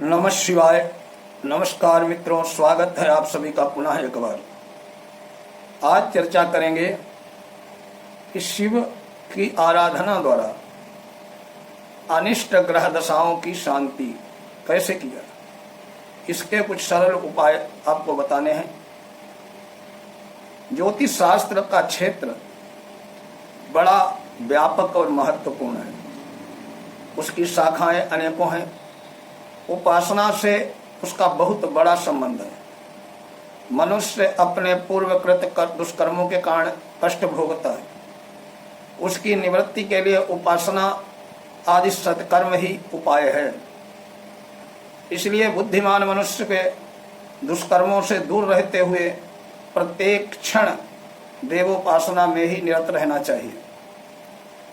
नमः शिवाय। नमस्कार मित्रों, स्वागत है आप सभी का पुनः एक बार। आज चर्चा करेंगे कि शिव की आराधना द्वारा अनिष्ट ग्रह दशाओं की शांति कैसे किया। इसके कुछ सरल उपाय आपको बताने हैं। ज्योतिष शास्त्र का क्षेत्र बड़ा व्यापक और महत्वपूर्ण है। उसकी शाखाएं अनेकों हैं। उपासना से उसका बहुत बड़ा संबंध है। मनुष्य अपने पूर्वकृत दुष्कर्मों के कारण कष्ट भोगता है। उसकी निवृत्ति के लिए उपासना आदि सत्कर्म ही उपाय है। इसलिए बुद्धिमान मनुष्य के दुष्कर्मों से दूर रहते हुए प्रत्येक क्षण देवोपासना में ही निरत रहना चाहिए।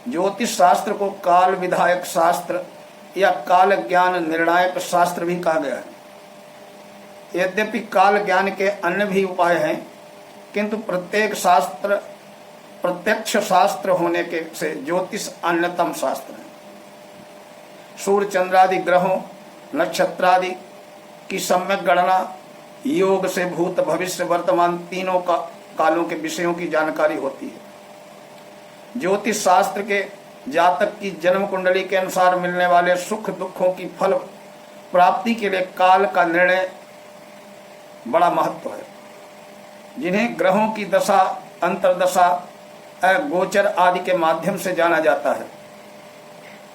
ज्योतिष शास्त्र को काल विधायक शास्त्र या काल ज्ञान निर्णायक शास्त्र भी कहा गया है। यद्यपि काल ज्ञान के अन्य भी उपाय हैं, किंतु प्रत्येक शास्त्र प्रत्यक्ष शास्त्र होने के से ज्योतिष अन्यतम शास्त्र है। सूर्य चंद्रादि ग्रहों नक्षत्रादि की सम्यक गणना, योग से भूत भविष्य वर्तमान तीनों कालों के विषयों की जानकारी होती है। ज्योतिष शास्त्र के जातक की जन्म कुंडली के अनुसार मिलने वाले सुख दुखों की फल प्राप्ति के लिए काल का निर्णय बड़ा महत्व है। जिन्हें ग्रहों की दशा, अंतर्दशा, गोचर आदि के माध्यम से जाना जाता है।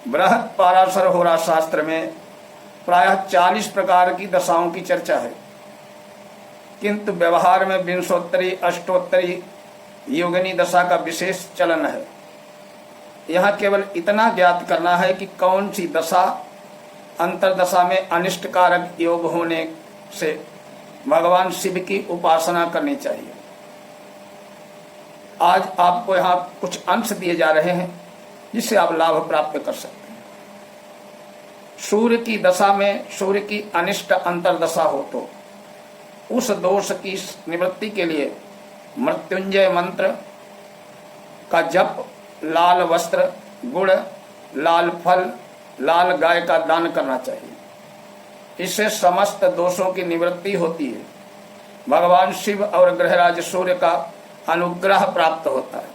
बृहद पाराशर होरा शास्त्र में प्रायः 40 प्रकार की दशाओं की चर्चा है, किंतु व्यवहार में विंशोत्तरी अष्टोत्तरी योगिनी दशा का विशेष चलन है। यहाँ केवल इतना ज्ञात करना है कि कौन सी दशा अंतर्दशा में अनिष्टकारक योग होने से भगवान शिव की उपासना करनी चाहिए। आज आपको यहाँ कुछ अंश दिए जा रहे हैं जिससे आप लाभ प्राप्त कर सकते हैं। सूर्य की दशा में सूर्य की अनिष्ट अंतर्दशा हो तो उस दोष की निवृत्ति के लिए मृत्युंजय मंत्र का जप, लाल वस्त्र, गुड़, लाल फल, लाल गाय का दान करना चाहिए। इससे समस्त दोषों की निवृत्ति होती है। भगवान शिव और ग्रहराज सूर्य का अनुग्रह प्राप्त होता है।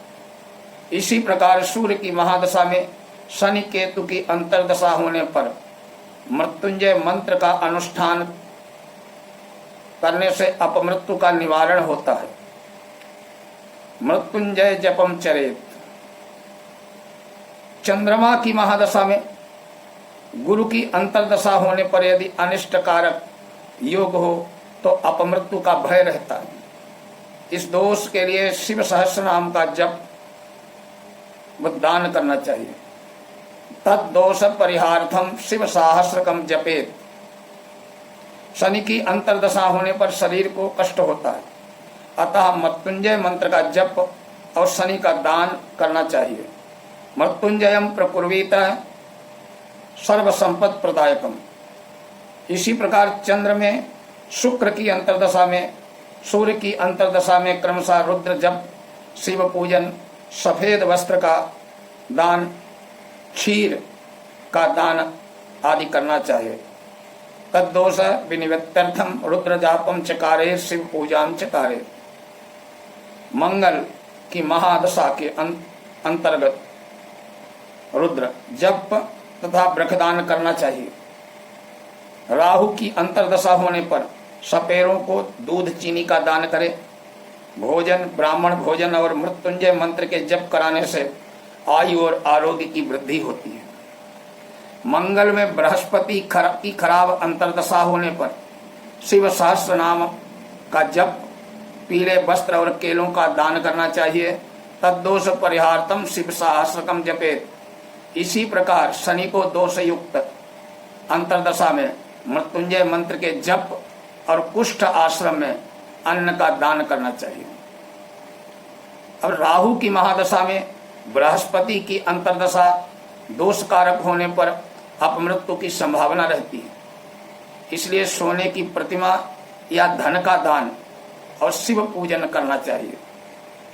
इसी प्रकार सूर्य की महादशा में शनि केतु की अंतर्दशा होने पर मृत्युंजय मंत्र का अनुष्ठान करने से अपमृत्यु का निवारण होता है। मृत्युंजय जपम चरेत। चंद्रमा की महादशा में गुरु की अंतर्दशा होने पर यदि अनिष्टकारक योग हो तो अपमृत्यु का भय रहता है। इस दोष के लिए शिव सहस्र नाम का जप व दान करना चाहिए। तद दोष परिहार्थम शिव सहस्रकम जपेत। शनि की अंतर्दशा होने पर शरीर को कष्ट होता है, अतः मृत्युंजय मंत्र का जप और शनि का दान करना चाहिए। मृत्युंजयम प्रकुर्वीत सर्व संपद प्रदायकम। इसी प्रकार चंद्र में शुक्र की अंतर्दशा में, सूर्य की अंतर्दशा में क्रमशः रुद्र जप, शिव पूजन, सफेद वस्त्र का दान, क्षीर का दान आदि करना चाहिए। तद्दोष विनिवृत्त्यर्थम रुद्र जापम चकारे शिव पूजाम चकारे। मंगल की महादशा के अंतर्गत रुद्र जप तथा ब्रखदान करना चाहिए। राहु की अंतर्दशा होने पर सपेरों को दूध चीनी का दान करें। भोजन, ब्राह्मण भोजन और मृत्युंजय मंत्र के जप कराने से आयु और आरोग्य की वृद्धि होती है। मंगल में बृहस्पति की खराब अंतर्दशा होने पर शिव सहस्र नाम का जप, पीले वस्त्र और केलों का दान करना चाहिए। तद्दोष परिहार्थम शिव सहस्रकम जपेत। इसी प्रकार शनि को दोष युक्त अंतर्दशा में मृत्युंजय मंत्र के जप और कुष्ठ आश्रम में अन्न का दान करना चाहिए। अब राहु की महादशा में बृहस्पति की अंतर्दशा दोषकारक होने पर अपमृत्यु की संभावना रहती है। इसलिए सोने की प्रतिमा या धन का दान और शिव पूजन करना चाहिए।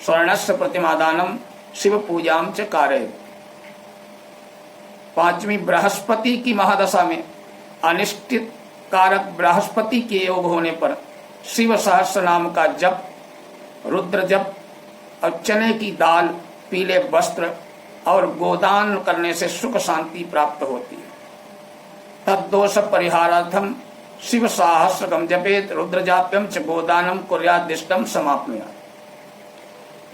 स्वर्णस्य प्रतिमा दानम शिव पूजाम च कारयेत्। पांचवी, बृहस्पति की महादशा में अनिष्ट कारक बृहस्पति के योग होने पर शिव सहस्र नाम का जप, रुद्र जप और चने की दाल, पीले वस्त्र और गोदान करने से सुख शांति प्राप्त होती है। तद्दोष परिहारार्थम शिव सहस्रकम जपेत रुद्रजाप्यम च गोदानम कुर्यादिष्टम समाप्नुयात्।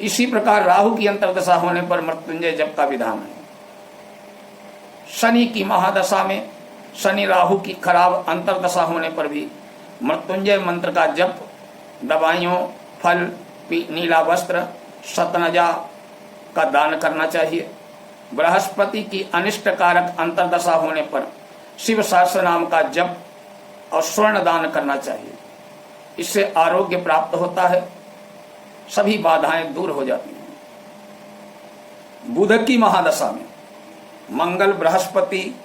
इसी प्रकार राहु की अंतर्दशा होने पर मृत्युंजय जप का विधान है। शनि की महादशा में, शनि राहु की खराब अंतर्दशा होने पर भी मृत्युंजय मंत्र का जप, दवाइयों, फल, नीला वस्त्र, शतनजा का दान करना चाहिए। बृहस्पति की अनिष्ट कारक अंतर्दशा होने पर शिव सहस्र नाम का जप और स्वर्ण दान करना चाहिए। इससे आरोग्य प्राप्त होता है, सभी बाधाएं दूर हो जाती हैं। बुध की महादशा में मंगल, बृहस्पति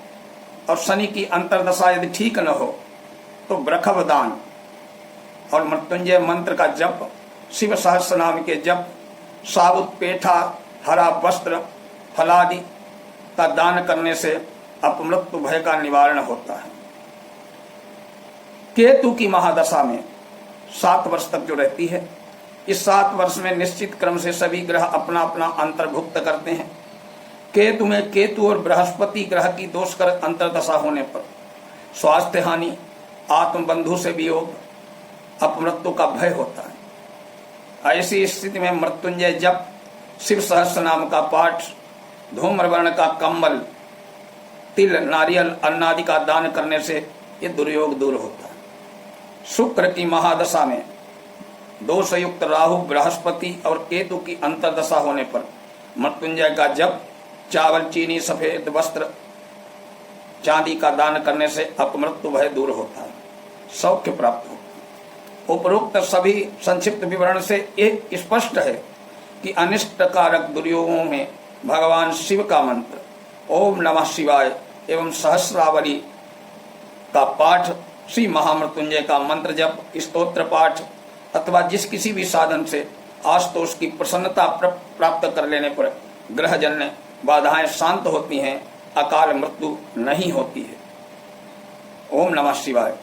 और शनि की अंतर्दशा यदि ठीक न हो तो वृषभ दान और मृत्युंजय मंत्र का जप, शिव सहस्र नाम के जप, साबुत पेठा, हरा वस्त्र, फलादि का दान करने से अपमृत्यु भय का निवारण होता है। केतु की महादशा में 7 वर्ष तक जो रहती है, इस 7 वर्ष में निश्चित क्रम से सभी ग्रह अपना अपना अंतर्भुक्त करते हैं। केतु में केतु और बृहस्पति ग्रह की दोषकर अंतर्दशा होने पर स्वास्थ्य हानि, आत्मबंधु से वियोग, अपमृत्यु का भय होता है। ऐसी स्थिति में मृत्युंजय जप, शिव सहस्र नाम का पाठ, धूम्रवर्ण का कंबल, तिल, नारियल, अन्न आदि का दान करने से ये दुर्योग दूर होता है। शुक्र की महादशा में दोषयुक्त राहु, बृहस्पति और केतु की अंतर्दशा होने पर मृत्युंजय का जप, चावल, चीनी, सफेद वस्त्र, चांदी का दान करने से अपमृत्यु भय दूर होता है, सौख्य प्राप्त होता है। उपरोक्त सभी संक्षिप्त विवरण से एक स्पष्ट है कि अनिष्ट कारक दुर्योगों में भगवान शिव का मंत्र ओम नमः शिवाय एवं सहस्रावली का पाठ, श्री महामृत्युंजय का मंत्र जप, स्तोत्र पाठ अथवा जिस किसी भी साधन से आशुतोष की प्रसन्नता प्राप्त कर लेने पर ग्रहजन्य बाधाएं शांत होती हैं, अकाल मृत्यु नहीं होती है। ओम नमः शिवाय।